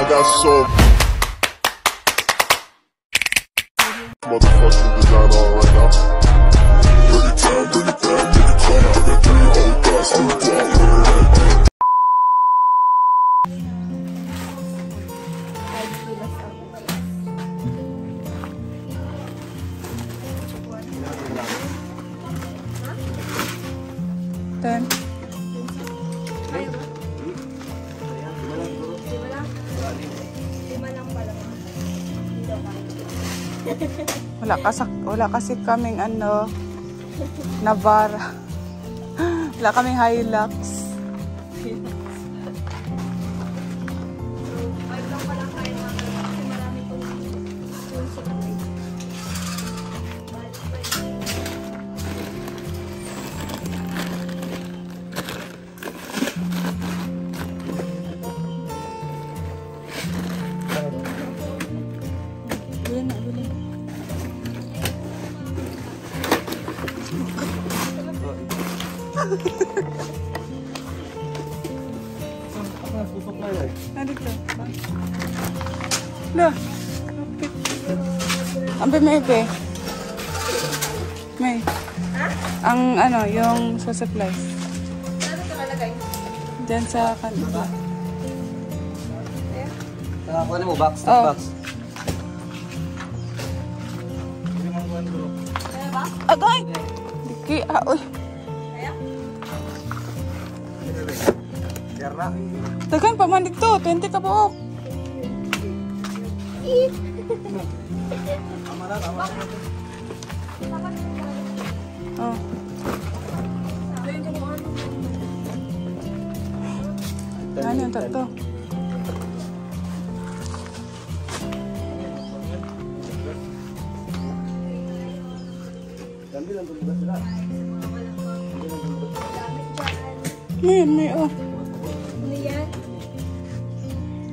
got so motherfucking design on right now. Bring it down, bring it down, bring it down. I got 3 old guys in the block. Ten. Wala kasi kaming ano, Navara. Wala kaming Hilux. Ano ito? Lah, ang pimebe. May. Ang ano, yung sa supplies. Ano ito nalagay? Diyan sa kanila. Ano mo, box? Oh. Box. Kaya ba? Agay! Diki, uy. Kaya? Dagan pa man dito, 20 ka po. Oh. Ano yung tato? May oh. Ano yan?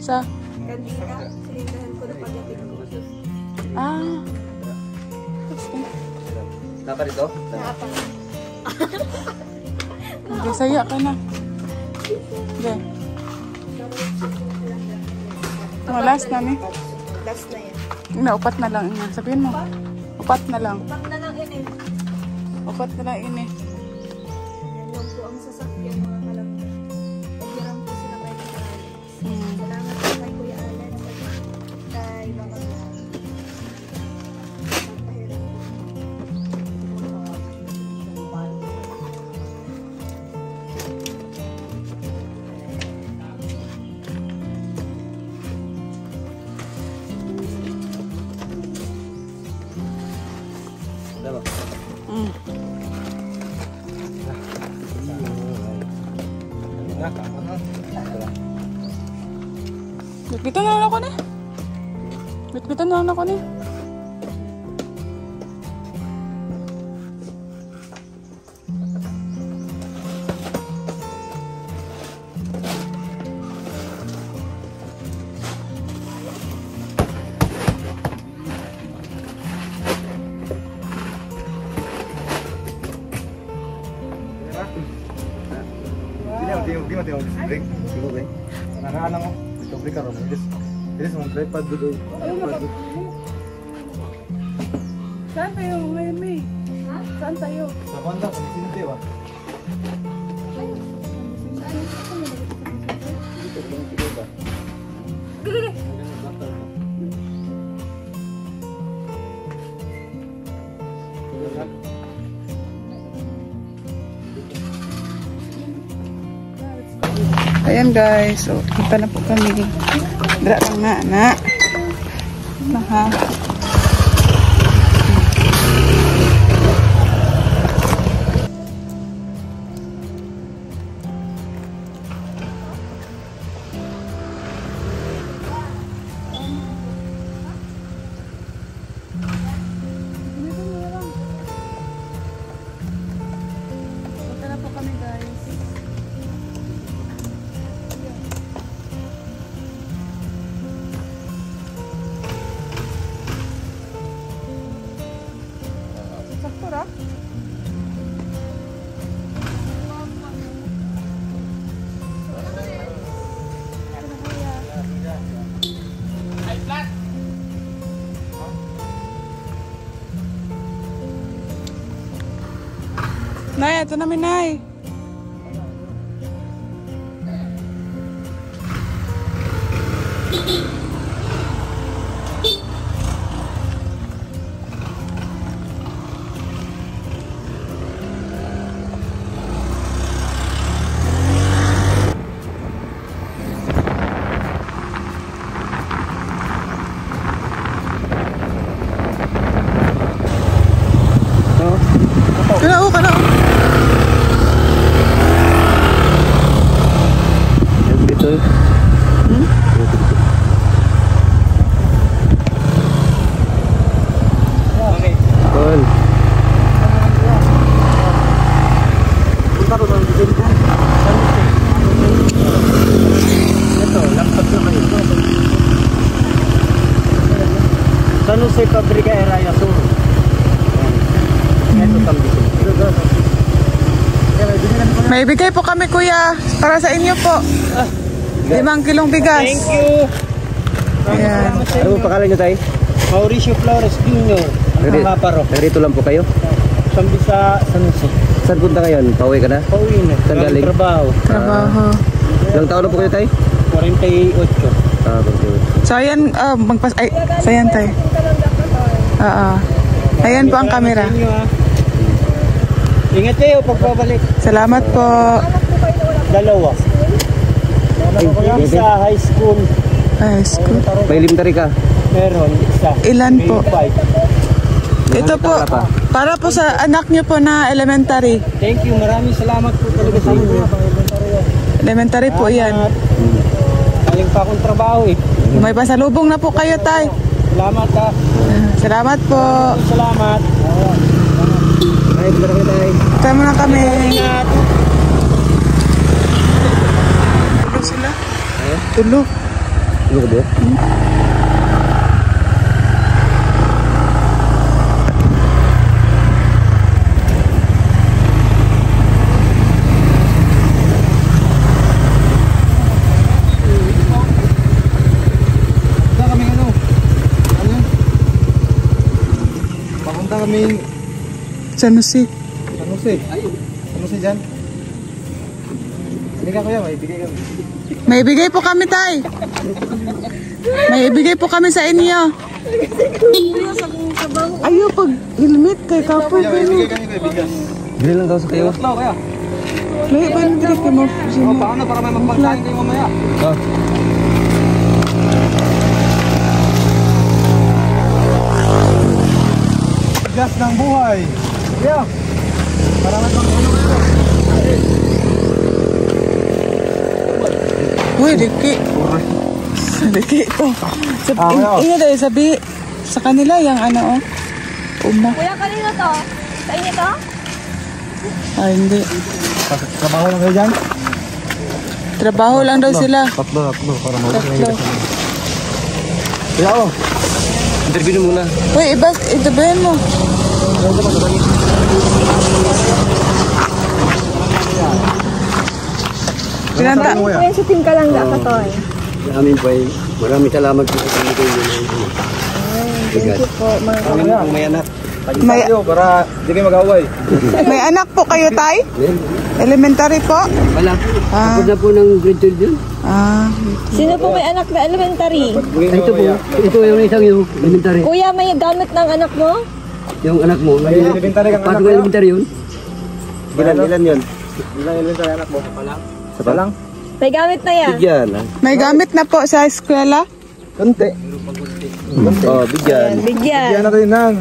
Sa? Kanina. Sinindahan ko na pagdating ko. Ah. Napa dito? Nakapa. Okay, saya ka na. Okay. Oh, last na ni. Last na yan. Upat na lang. Sabihin mo. Upat na lang. Pag na lang ini. Upat na lang ini. Yan lang po ang sasakyan mga kalangga. Nagyaram po sila kayo ng maraming. Salamat po kay Kuya Alan. Kay Mama Mama. Bitbitan na lang ako ni. Bitbitan na lang ako ni. Di mo break. Siguro ba? Nakaalang ko. Ito break ka ron. This one tripod dulu. Saan tayo ngayon, May? Ha? Saan tayo? Sa banda kung sino tayo ba? Dito lang sila ba? Gigi! Ayan guys, so kita na po kami. Dra lang na, anak. Naha. Kita na po kami guys. Nay, ito namin, Nay. Kalao, kalao. Dito. Okay. Tol. Punta ko sa dito. Ito, laptop na kayo. San Jose Fabrica Area Sur. Ito tambi. May bigay po kami, kuya. Para sa inyo po. 5 kilong bigas. Thank you. Ayan. Ano po pangalan nyo tayo? Mauricio Flores Jr. Ang Kaparo. Narito lang po kayo? Sambi sa San Jose. Saan punta ngayon? Pauwi ka na? Pauwi na. Saan galing? Trabaho. Trabaho. Ilang taon na po kayo tayo? 48. Ah, okay. So, ayan, ay, so ayan tayo. Oo. Ayan po ang camera. Sa inyo, ha. Ingat kayo pagpabalik. Salamat po. Dalawa. Isa high school. Ay, school. May elementary ka? Meron isa. Ilan po? Grade 5. Ito po, para po sa anak niyo po na elementary. Thank you. Maraming salamat po talaga sa inyo. Elementary po yan. Galing pa akong trabaho eh. May pasalubong na po kayo, tay. Salamat ha. Salamat po. Salamat. Ay, punta na kayo tayo. Tama na kami. Ingat. Tulog sila. Tulog. Ano ka ba? Papunta kami San Jose. San Jose. San Jose dyan. Hindi ka kuya, may bigay kami. May ibigay po kami, tay. May ibigay po kami sa inyo. Ayaw, pag helmet kay kapoy Kuya, may kayo. bigay kami kay bigas. Bili lang daw sa kayo. Hello kuya. May iba yung bigay mo. O paano para may magpagsahin kayo mamaya? Ah. Bigas ng buhay. Kuya. Para may pang-ulo kayo. Uy, liki. Liki ito. Iya dahil sabi sa kanila yung ano, oh. Uma. Kuya, kanino to? Sa inyo to? Ay, hindi. Trabaho lang kayo dyan? Trabaho lang daw sila. Tatlo, para mawala na Tatlo. Kuya o. Interview muna. Uy, itabahin mo. Pinanta. Kuya, sa team ka lang ka to eh. Amin po ay maraming salamat po sa inyo kayo. Thank you po, mga Amin po may anak. May, Kayo, para hindi kayo mag-away. may anak po kayo, tay? Elementary po? Wala. Ah. Ako na po ng grade 12 yun. Ah. Sino po may anak na elementary? Ito po. Ito yung isang yung elementary. Kuya, may gamit ng anak mo? Yung anak mo. May elementary kang anak Pato mo? elementary yun. Ilan yun? Ilan elementary anak mo? Sa palang? May gamit na yan. Bigyan. May gamit na po sa eskwela? Konti. Oh, bigyan. Bigyan. Bigyan natin ng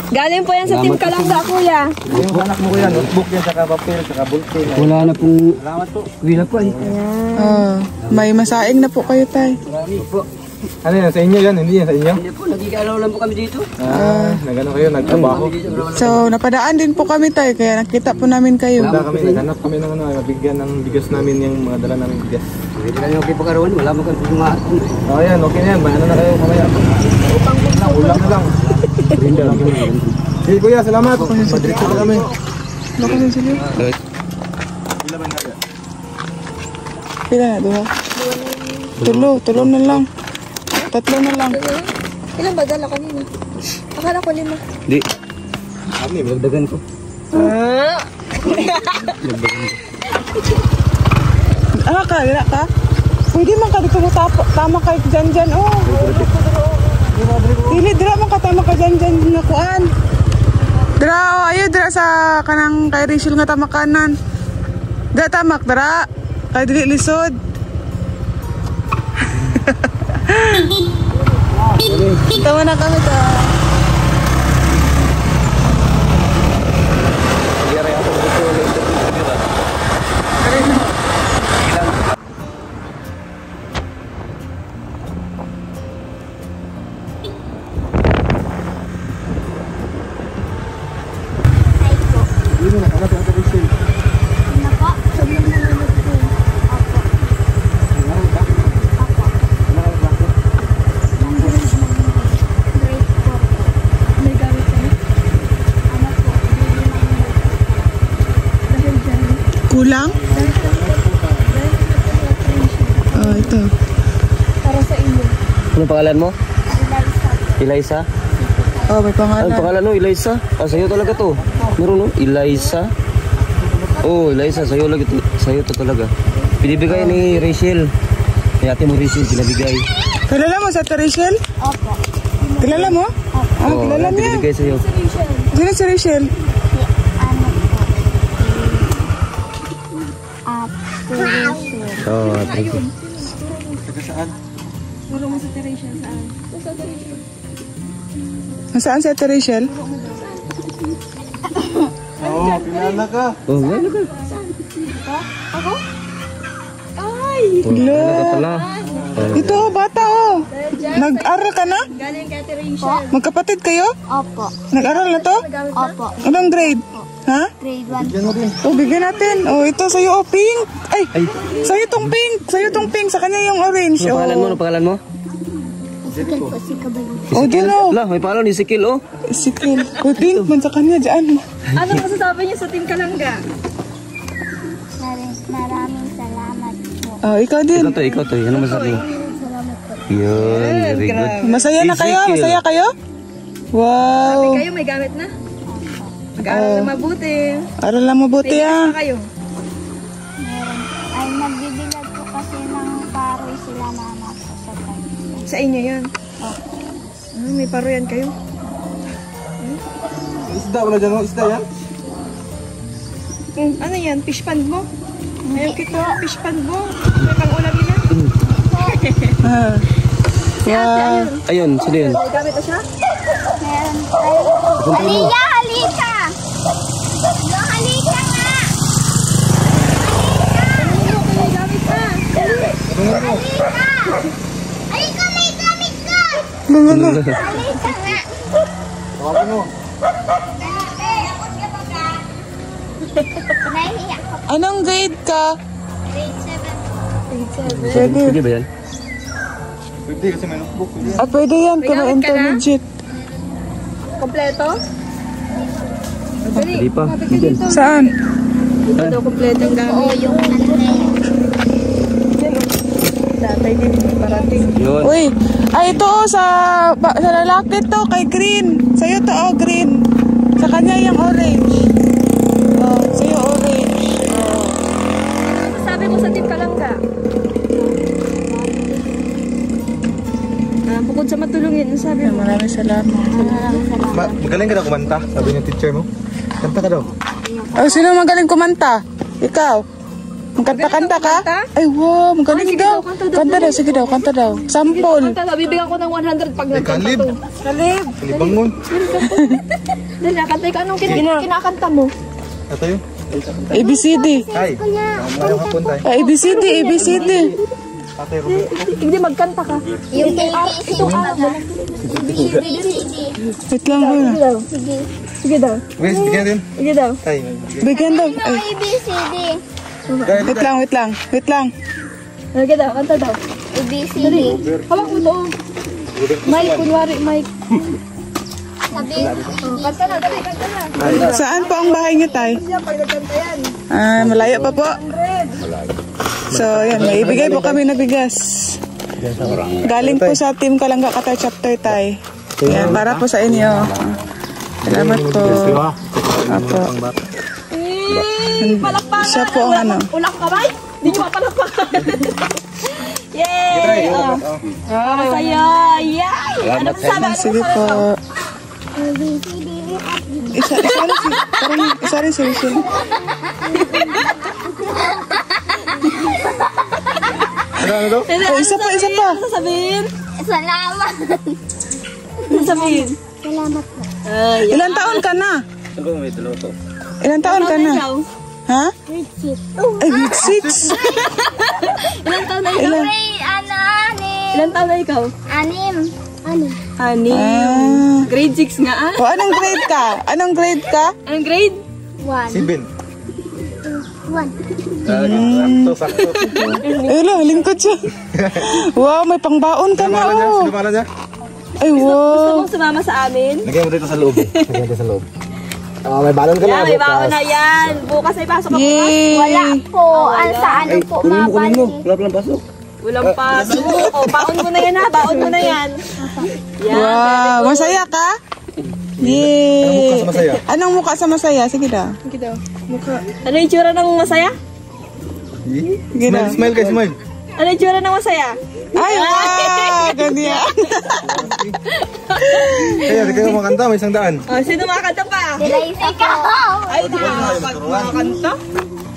Galing po yan sa team Kalangga, kuya. yung anak mo kuya, notebook yan, saka papel, saka bulletin. Wala na pong Salamat po. wila po eh. Oh, may masaing na po kayo, tay. Ano yan, sa inyo yan, hindi yan sa inyo? Hindi po, nagkikalaw lang po kami dito. Nagano kayo, nagtrabaho. So, napadaan din po kami, tay. Kaya nakita po namin kayo. Punta kami, naghanap kami ng mabigyan ng bigas namin, yung mga dala namin bigas. Hindi lang yung kipagarawan, wala mo kami pumahat. Oh yan, okay na yan, ano na kayo mamaya. Ulang na lang. Sige kuya, salamat. Madrito na kami. Baka na sila. Pila na, duha? Tulo na lang. 3 na lang. Ilan ba dala kanina? Akala ko 5. Di. Dagdagan ko. Ka, wala ka? Pwede man ka dito mo tama ka dyan, oh. Dili, dira man ka tama ka dyan na kuan. Dira, oh, ayo, dira sa kanang kay Rachel nga tama kanan. Dira tamak, dira. Kay dili lisod. Tawa na kami ta. Kulang? Oh, ito. Para sa inyo. Ano pangalan mo? Eliza? Oh, may pangalan. Ano pangalan mo? Eliza? Ah, sa'yo talaga to. Meron no? Eliza? Oh, Eliza, sa'yo to talaga. Pinibigay ni Rachel. Kaya ate mo Rachel, pinabigay. Kilala mo sa Ate Rachel? Opo. Kilala mo? Ah, kilala niya. Pinibigay sa'yo. Sino si Rachel? Oh, thank you. Turo mo sa Teresa saan? Nasaan si Ate Rachel? Oo, kilala ka. Oh, ano ka? Ako? Ay! Hello. Ano ka pala? Ito, bata oh. Nag-aral ka na? Galing kay Teresa. Magkapatid kayo? Opo. Nag-aral na to? Opo. Anong grade? Ha? Grade 1. Oh, bigyan natin. Oh, ito sa'yo, oh, pink. Ay, sa'yo tong pink. Sa'yo tong pink. Sa kanya yung orange. Ano pangalan mo? Ano pangalan mo? Sikal po si Kabayo. Oh, dyan oh. Lah, may pangalan ni Sikil, oh. Sikil. Oh, pink man sa kanya. Diyan. Ano masasabi niyo sa Team Kalangga? Maraming salamat po. Oh, ikaw din. Ikaw to. Ano masasabi mo? Salamat po. Yun, very good. Masaya na kayo? Ezekiel. Masaya kayo? Wow. Kayo may gamit na? Mag-aaral na mabuti. Aral lang mabuti ah. Pa kayo. Meron. Ay, nagbibilag po kasi ng paroy sila mama po sa tayo. Sa inyo yun. May paruyan kayo. Isda wala dyan, isda yan? Ano yan? Fish pan mo? Ayaw kita. Fish pan mo? May pang-ulam yan? Ah. Wow. Ayun, sino yun? May gamit na siya? Meron. Ay, Aliyah, halika! No, halika nga! May gamit na. Halika! Halika, may gamit ka! Lululu. Halika nga! Tawagin mo. Nahihiya ko. Anong grade ka? Grade 7. Pwede. Pwede ba yan? Pwede kasi may notebook. Ah, pwede yan. Kung May gamit ka na? intermediate. Kompleto? Dali. Hindi pa. Kapit ka dito. Saan? Ito daw kompleto ang gamit. Oo, yung ano na yun. Tatay din. Parating. Yun. Uy. Ay, ito oh, sa lalaki to. Kay green. Sa'yo to oh, green. Sa kanya yung orange. Oh, sa'yo orange. Oh. Sabi mo sa Team Kalangga? Bukod sa matulungin, ang sabi mo? Maraming salamat. Magaling ka na kumanta, sabi ng teacher mo. Kanta ka daw. Oh, sino magaling kumanta? Ikaw? Magkanta-kanta ka? Ay, wow, magaling Sige daw. daw, kanta daw. Kanta daw, sige daw, kanta daw. Sample. Kanta, bibigyan ko ng 100 pag nagkanta Kalib. to. Kalib. Kalibangon. Dali, nakanta ka. Anong kinakanta mo? Atayo. ABCD. Ay, mamayang hapon tayo. Ah, ABCD, ABCD. Ate Roberto. Hindi, magkanta ka. Yung Itong araw mo lang. Wait lang po na. Sige daw. Sige daw. Wes, bigyan din. Sige daw. Tay. Bigyan daw. Ay, ABCD. wait lang, wait lang. Wait lang. Sige daw, kanta daw. ABCD. Hawak mo to. Mike, kunwari, Mike. Sabi, Kanta na, dali, kanta na. Saan po ang bahay niyo, Tay? Siya, pag nagkanta yan. Ah, malayo pa po. So, yan. May ibigay po kami na bigas. Galing po sa Team Kalangga Kata Chapter, Tay. Yan, para po sa inyo. Salamat po. Apo. Palakpakan! Siya po ang ano. Ulang kamay? Hindi nyo mapalakpakan. Yay! Masaya! Yay! Ano masama? Sige po. Isa rin si Rachel. Ano daw? Oh, isa pa. Ano sasabihin? Salamat. Ano sasabihin? Salamat po. Ay, Ilan taon ka na? May dalawa to. Ilan taon ka na? ikaw? Ha? Grade 6. Ay, grade 6. Ilan taon na ikaw? Ilan? Anim. Ilan taon na ikaw? Anim. Anim. Ah. Grade 6 nga ah. O, anong grade ka? Anong grade ka? Anong grade? 1. 1. Sakto. Ay, lingkod siya. Wow, may pangbaon ka na, oh. Sino pala niya? Ay, Gusto wow. mong sumama sa amin? Lagyan mo dito sa loob. Lagyan dito sa loob. May balon ka na. Yan, may baon na yan. Bukas ay pasok ako. Yay! Wala po. Sa ano po mabalik. Wala palang pasok. Walang pasok. O, baon mo na yan ha. Baon mo na yan. Yan. Wow, masaya ka? Anong mukha Yay! sa masaya? Anong mukha sa masaya? Sige daw. Ano yung tsura ng masaya? Sige daw. Smile kayo, smile. Ano yung tsura ng masaya? Ay, wow! Ganyan. Kaya, di kayo makanta, may 100. O, sino makakanta pa? Sila isa po. Ay, di ba makakanta?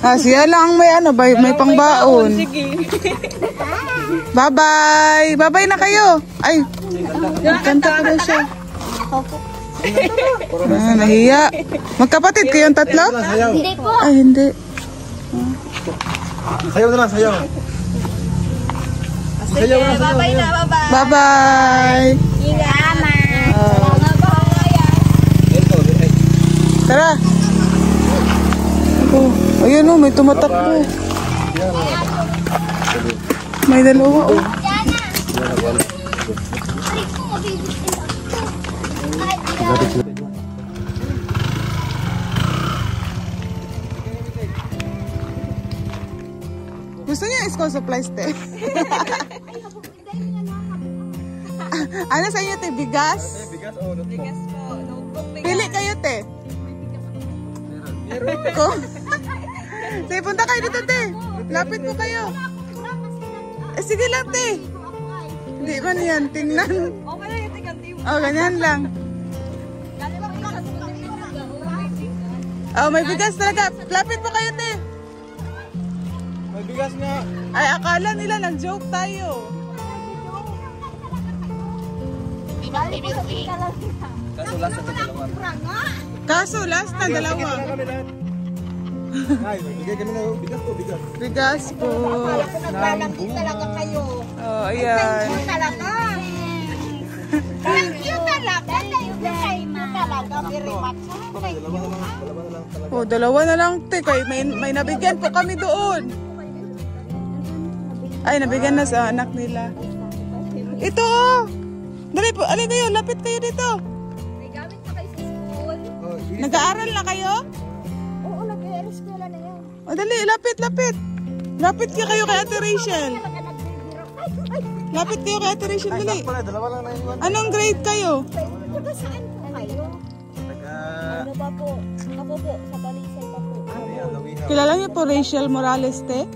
Ah, siya lang may ano, may pangbaon. Sige. Bye-bye! Bye-bye na kayo! Ay, kanta pa daw siya. Ah, nahiya. Magkapatid kayong tatlo? Sayaw. Hindi po. Ay, hindi. Sayaw na lang, sayaw. Sige, bye-bye na, bye-bye. Bye-bye! Tara! Oh, ayun oh, may tumatakbo. May dalawa oh. Gusto niya school supplies, te? Ano sa inyo, te? Bigas? Bigas, oh. Bigas po. Notebook, bigas. Pili kayo, te. Ko. Te, punta kayo dito, te. Lapit po kayo. Eh, sige lang, te. Hindi man yan. Tingnan. Okay lang yung tiganti mo. Oh, ganyan lang. Oh, may bigas talaga. Lapit po kayo, te. May bigas nga. Ay, akala nila nag-joke tayo. Kaso, last na dalawa. Ay, bigay kami na bigas po, bigas. Bigas po. Talaga kayo. Oh, ayan. Talaga. Thank you talaga. Thank you talaga. Very much. Oh, dalawa na lang, te. Kay may nabigyan po kami doon. Ay, nabigyan na sa anak nila. Ito, oh. Dali po, alin kayo, lapit kayo dito. May gamit pa kayo sa school. Nag-aaral na kayo? Oo, nag-eskwela na yan. O, dali, lapit. Lapit kayo kay Ate Rachel. Lapit kayo kay Ate Rachel, dali. Dalawa lang na iwan. Anong grade kayo? Taga saan po kayo? Ano ba po? Ako po, sa Talisay pa po. Kilala niyo po Rachel Morales, te?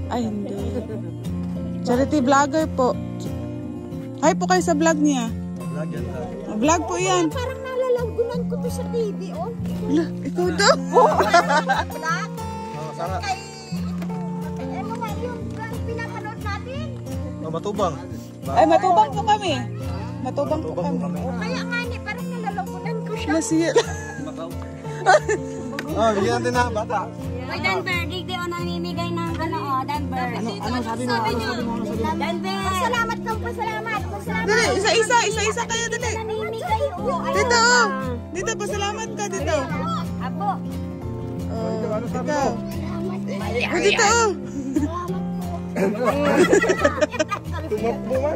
Ay, hindi. Charity vlogger po. Hi po kayo sa vlog niya. Vlog po yan. Parang nalalanggunan ko to sa TV, oh. Ala, ikaw daw. Black. Sana. Kay ano nga yung pinapanood natin? Matubang. Ay, matubang po kami. Matubang po kami. Kaya nga ni, parang nalalanggunan ko siya. Nasiya. Oh, bigyan natin na, bata. Uy, Denver, di o namimigay ng ano, oh, Denver. Ano sabi mo? Denver. Salamat kang pasalamat. Dali, isa-isa kayo, dali. Namimigay, oh. Dito, oh. Dito, pasalamat ka dito. Apo. Oh, ikaw. Oh, dito, oh.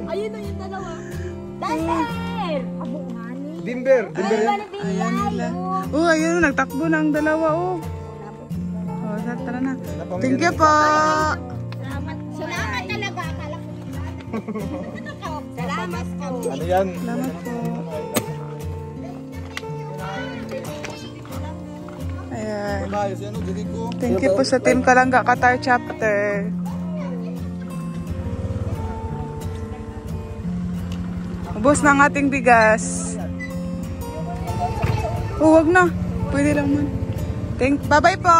Ayun na yung dalawa. Denver. Dimber. Dimber yan. Ayan nila. Oh, ayun, nagtakbo na ang dalawa, oh. Oh, tara na. Thank you po. Salamat talaga. Akala ko. Salamat ka. Ano yan? Salamat po. Ayan. Tayo si ano, Jericho. Thank you po sa Team Kalangga Qatar Chapter. Ubos na ang ating bigas. Oh, wag na. Pwede lang man. Bye-bye po!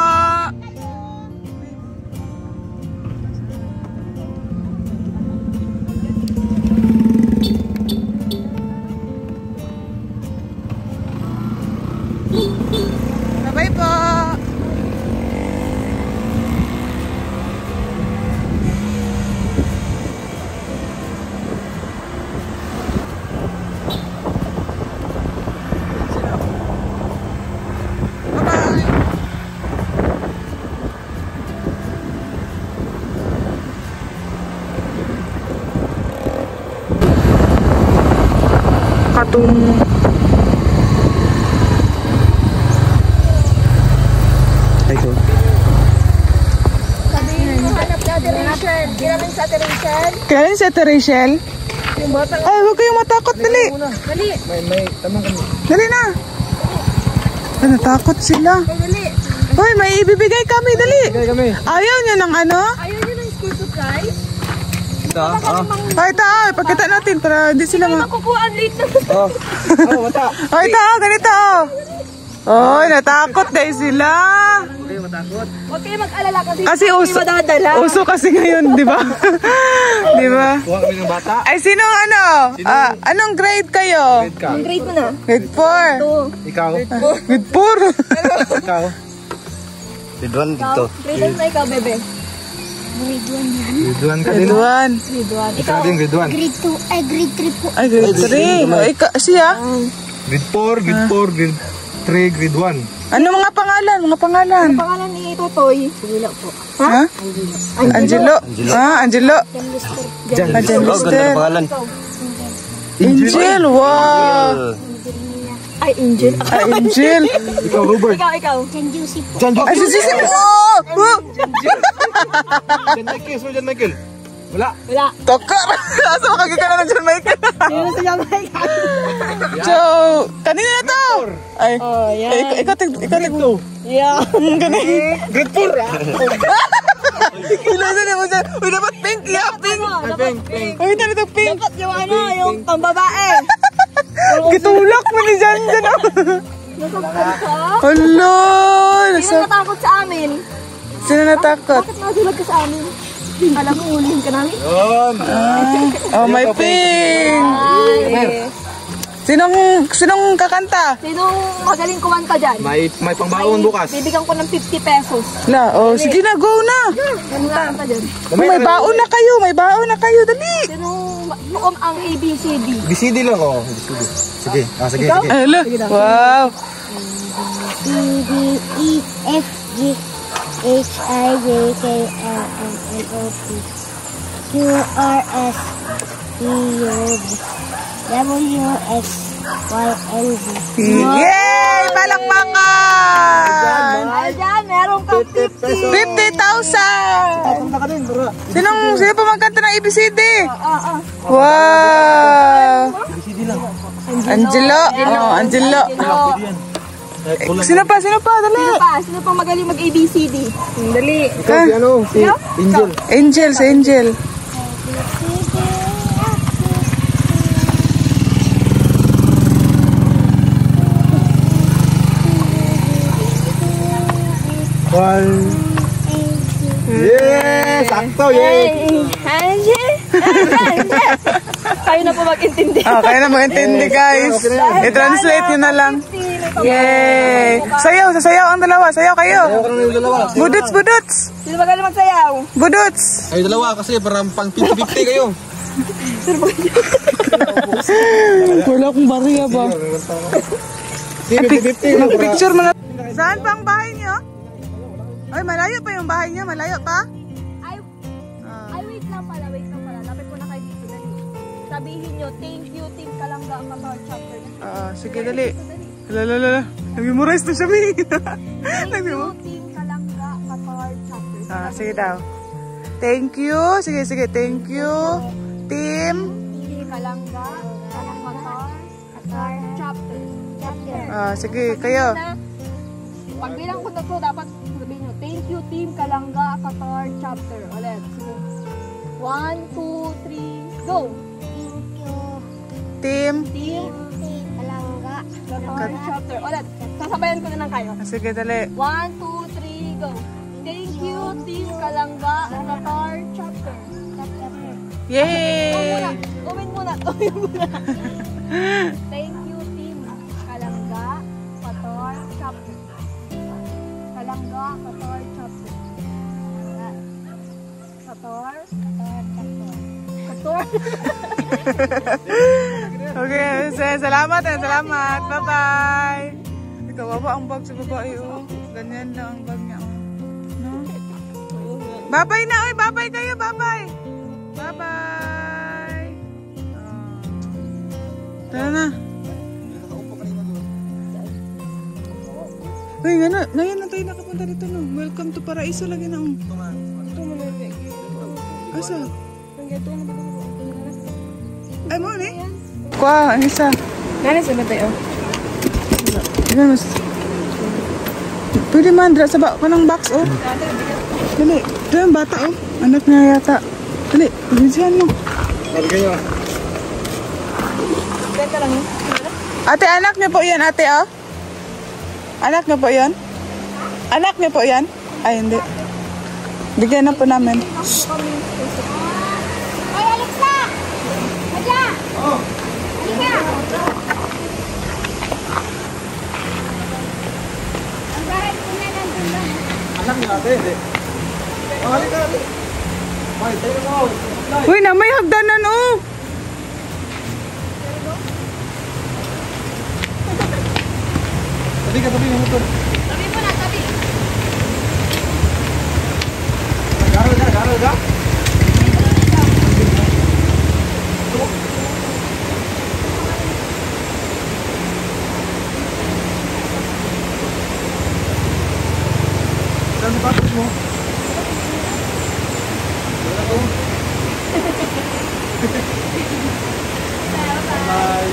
Bye-bye po! Katung. Ito. Sabihin mo, hanap na Ate Rachel. Ginamit sa Ate Rachel. Kailan si Ate Rachel? Yung bata. Ay, huwag kayong matakot. Dali. Dali. May tanong kami. Dali na. Ay, natakot sila. Dali. Hoy, may ibibigay kami. Dali. Kami. Ayaw niya ng ano? Ayaw niyo ng school supplies? Ito. Ay, ito. Ipakita natin para di sila Makukuha ang late na. Oh, mata. Ay, ito. Ganito. Oy, natakot dahil sila. Huwag kayo mag-alala kasi Kasi hindi uso. madadala. Uso kasi ngayon, di ba? Di ba? Kuha kami ng bata. Ay, sino ano? Anong grade kayo? Grade ka. Ang grade mo na. Grade 4. Ito. Ikaw. Grade 4. Ikaw. Bidwan Ikaw. dito. Grade 1 na ikaw, bebe. Grade 1 ka Grade din. 1. Grade 1. Ikaw din, grade 1. Grade 2, ay grade 3 po. Ay, grade 3. Ay, siya? Grade 4, grade 4, grade 3, grade 1. Ano mga pangalan? Mga pangalan? Pangalan ni Totoy. Wala po. Ha? Angelo. Ah, Angelo. Jan. Jan Oh, ganda ng pangalan. Angel. Wow. Ay, Angel. Ay, Angel. Ikaw, Robert. Ikaw. Jan Juicy po. Jan Ay, Joki. si Oh! Jan Michael. Sino Jan Michael? Wala. Wala. Tokar. Asa makagika na ng John Michael? Sino sa Jamaica? So, kanina na to. Ay, Oh, yan. ikaw. Yeah. Grade 4 ah. Ilasan mo dyan. Uy, dapat pink. Yeah, pink. Pink. Uy, dapat pink. Dapat yung ano, yung pambabae. Gitulak mo ni Jan dyan. Nasaktan ka? Hello. Sino natakot sa amin? Sino natakot? Bakit nasulag ka sa amin? Alam mo, ulihin ka namin? Yun. Oh, may pink. Ay. Sinong kakanta? Sinong magaling kumanta dyan? May pangbaon bukas. Bibigyan ko ng 50 pesos. La, oh, sige na, go na. Ano kanta dyan? May baon na kayo, dali. Sinong bukom ang ABCD? BCD lang oh. BCD. Sige. Sige. Ikaw? Sige. Ay, ala. Wow. C, D, E, F, G, H, I, J, K, L, M, N, O, P, Q, R, S, T, U, V, W, X, Y, and Z. Yay! Palakpakan! Ay, dyan, meron kang 50. 50,000! Punta ka din, bro. Sino pa magkanta ng ABCD? Ah. Wow! Angelo. Oh, Angelo. Sino pa? Sino pa magaling mag-ABCD? Dali. Ikaw si ano? Si Angel. Angel, si Angel. One. Yes! Sakto! Yes! Angel. Kayo na po mag-intindi. Oh, kaya na mag-intindi, guys. I-translate nyo na lang. Yay! Sayaw ang dalawa. Sayaw kayo. Ayaw ka na yung dalawa. Budots. Sino magaling magsayaw? Budots. Ay, dalawa kasi parang pang 50-50 kayo. Wala akong bariya ba? Sige, 50-50. Mag-picture mo na. Saan pa ang bahay niyo? Ay, malayo pa yung bahay niya. Malayo pa? Ay, wait lang pala. Lapit ko na kayo dito. Dali. Sabihin nyo, thank you, Team Kalangga, Qatar Chapter. Sige, dali. Lala. Nag-memorize na siya, May. Thank you, Team Kalangga, Qatar Chapter. Sige daw. Thank you. Sige. Thank you. Team. Kalangga, Qatar Chapter. Sige, kayo. Pagbilang ko na to, dapat sabihin nyo, thank you Team Kalangga Qatar Chapter. Ulit, sige. 1, 2, 3, go! Team. Kalangga. Qatar Chapter. Ulit, sasabayan ko na lang kayo. Sige, dali. 1, 2, 3, go! Thank you Team Kalangga Qatar Chapter. Yay! Umin muna. Thank you Team Kalangga Qatar Chapter. Kalangga Qatar Chapter. Qatar. Okay, salamat. Bye-bye. Ikaw, baba ang bag sa babae, oh. Ganyan lang ang bag niya, oh. No? Bye-bye na, oy. Bye-bye kayo, bye-bye. Bye-bye. Tara na. Uy, ngayon na tayo nakapunta dito, no? Welcome to Paraiso lagi na, oh. Asa? Ay mo ni? Kuha, ang isa. Nani sa matay, oh. Diyan mas. Pwede man, dra sa kanang box, oh. Dali, diyan bata, oh. Anak niya yata. Dali, diyan mo. Sabi kayo. Benta lang yun. Ate, anak niyo po yan, ate, oh. Anak niyo po yan? Anak niyo po yan? Ay, hindi. Bigyan na po namin. Ay, Alexa! Madya! Halika! Ang bahay ko na nandun lang. Anak niya ate, hindi. Halika ate. Ay, tayo mo. Uy, na may hagdanan, oh. Tabi ka, tabi yung motor. Tabi mo na, tabi. Garal ka? Saan sa patos mo? Wala ko. Bye.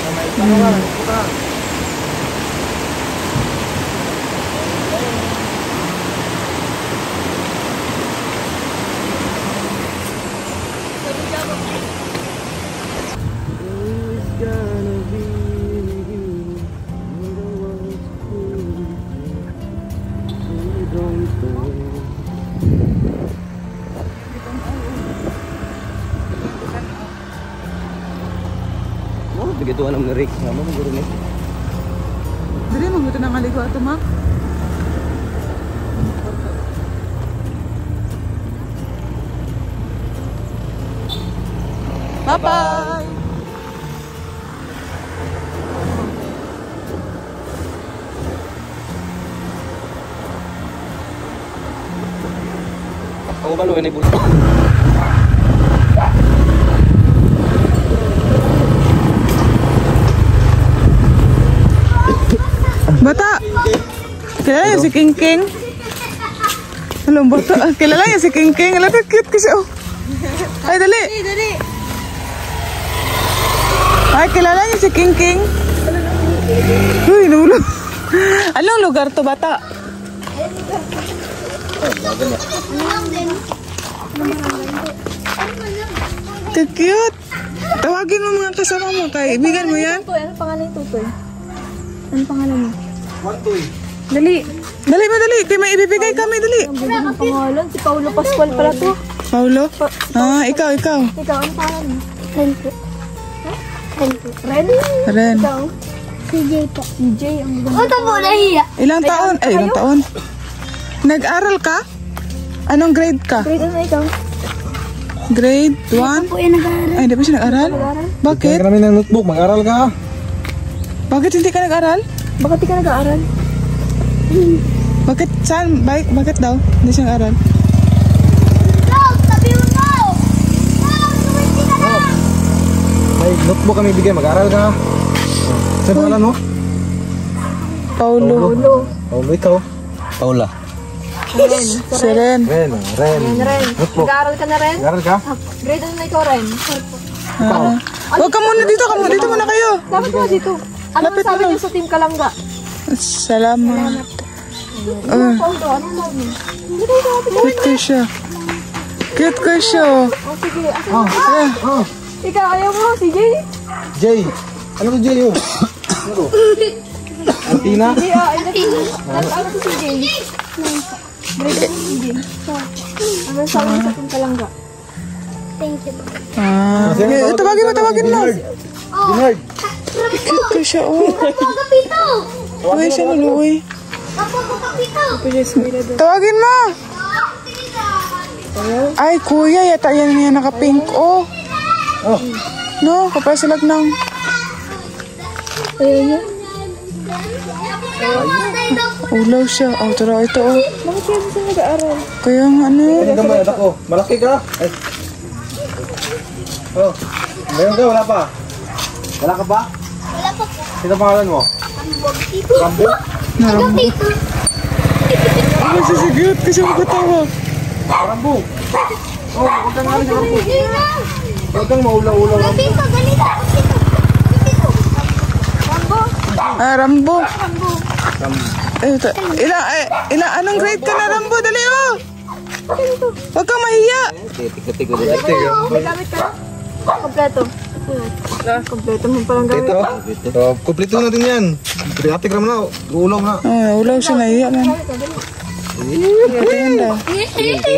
Bye. Ano nga? Puta. Begitu anak menarik, nama guru nih. Dali, mabuto na ngaligo ato, ma. Bye-bye! Ako ba ini bulu? Bata! Kilala niya si King King? Alam, bata. Kilala niya si King King. Alam, cute kasi, oh. Ay, dali! Dali. Ay, kilala niya si King King? Uy, nulo. Anong lugar to, bata? Cute! Tawagin mo mga kasama mo. Kaibigan mo yan? Tutoy, ano pangalan yung Tutoy? Ano pangalan mo? Wantoy. Dali. Dali ba, dali? Kaya may ibibigay kami, dali. Ang pangalan, si Paulo Pascual pala to. Paulo? Ah, ikaw. Ikaw, ano pangalan mo? Ren? Ren. Ikaw? CJ po. DJ, ang ganda. Ito po nahiya. Ilang taon? Ay, ilang taon? Nag-aral ka? Anong grade ka? Grade ano ikaw? Grade 1? Po yan nag-aaral. Ay, hindi pa siya nag-aral? Bakit? Kaya namin ng notebook, mag-aral ka. Bakit hindi ka nag-aral? Bakit di ka nag-aaral? Bakit? Saan? Bakit daw? Hindi siya nag-aral? No! Sabi mo no! No! Sumindi ka na! May notebook kami bigay, mag-aral ka. Saan pangalan mo? Paulo. Paulo, ikaw. Paula. Ren. Si Ren. Ren. Ren. Notebook. Nag-aaral ka na Ren? Mag-aral ka? Grade ano na ikaw Ren? Huwag ka muna dito. Dito muna kayo. Dapat mo dito. Ano Lapit sabi mo. niyo sa Team Kalangga? Salamat. Cute ka siya. Cute ka siya. Sige. Ikaw, ayaw mo, si Jay? Jay. Ano to Jay yun? Ano to? Antina? Ano to si Jay? Grade si Jay. Ano sa akin sa Puntalangga? Thank you. Tawagin mo. Dinard. Cute ka siya, oh. Kapito! Uy, siya maluwi. Kapito! Tawagin mo. Ay, kuya, yata yan niya naka-pink, oh. No, kapasilag ng... Ulaw siya. Oh, tara, ito, oh. Bakit kaya gusto nag-aaral? Kaya nga, ano. Hindi ka malaki ko. Malaki ka? Ay. Oh. Meron ka? Wala pa? Wala ka ba? Wala pa po. Sino pangalan mo? Rambo? Kapito! Ay, sisigat kasi magkatawa. Rambo! Oh, huwag kang nga rin sa Rambo. Huwag kang maulaw-ulaw Rambo. Kapito, ganito! Kapito! Rambo! Rambo. Anong grade ka na, Rambo? Dali, oh. Huwag kang mahiya. Tik-tik ko May gamit ka? Kompleto. Kompleto mo palang gamit. Dito. So, kumpleto natin yan. Pati gram na. Ulaw na. Oh, ulaw siya, nahiya man. Tingnan daw.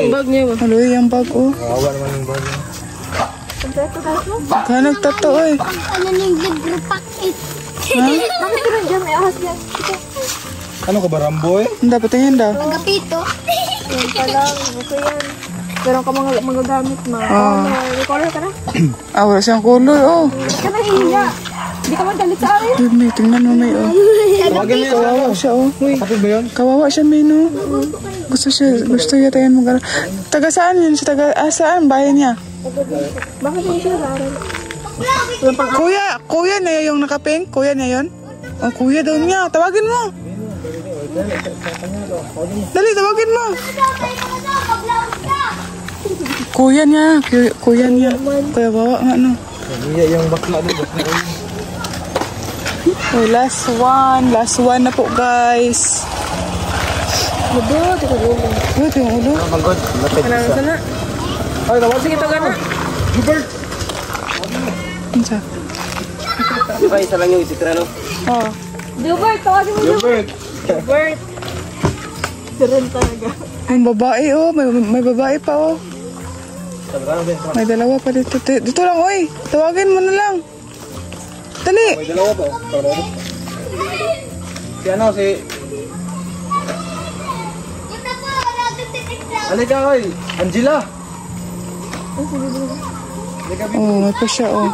Bag niya ba? Haloy, yung bag, oh. Kawawa naman yung bag. Kompleto guys mo? Kaya nagtato, eh. Ano yung libro packet? Bakit ka rin dyan? May ahas yan. Ano ka ba, Rambo eh? Ang dapat tingin daw. Kapito! Yan pala. Okay yan. Meron ka mga gamit ma. May color ka na? Wala siyang color, oh. Hindi ka nahihiya. Hindi ka magalit sa akin. Dude, may tingnan mo, may, oh. Tawagin mo Kawawa siya, oh. Kapit ba yun? Kawawa siya, may, no. Gusto yata yan mag-aral. Taga saan yun? Saan? Bayan niya? Bakit hindi siya nag-aaral? Kuya na yung naka-pink? Kuya na yun? Oh, kuya daw niya. Tawagin mo. Dali, tawagin mo. Kuya niya. Kuya niya. Kuya bawa nga, no. Iya yung bakla doon. Oh, last one. Last one na po, guys. Ito ko ulo. Ito yung ulo. Magod. Lapit isa. Sana. Ay, tawag. Sige, ito gana. Hubert! Ano Di ba isa lang yung isitra, no? Oh. Gilbert, tawagin mo Hubert! Gilbert. Siren talaga. Ang babae, oh. May babae pa, oh. May dalawa pa dito. Dito lang, oy. Tawagin mo na lang. Dali. May dalawa pa. Si ano, si... Halika, oy! Angela! Oh, may pa siya, oh.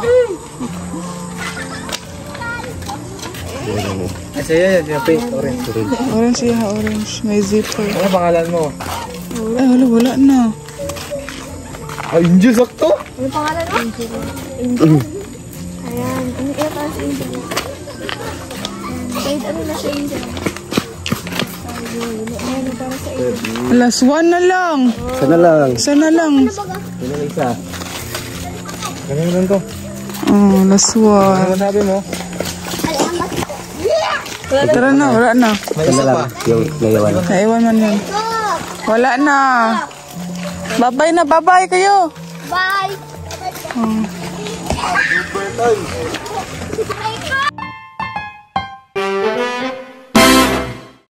Ay, siya yan. Pink, orange. Orange siya, orange. May zipper. Ano pangalan mo? Ay, wala na. Ay, Angel, sakto! Ano pangalan mo? Angel. Ayan. Ano kaya para sa Angel? Kahit ano na sa Angel. Ayan, para sa Angel. Last one na lang. Sana lang. Sana lang. Sino na isa? Ganyan ko. Oh, last one. Ano sabi mo? Tara na, wala na. May isa pa. Yung ngayawan. Naiwan man yun. Wala na. Bye-bye na, bye-bye kayo. Bye! Oh.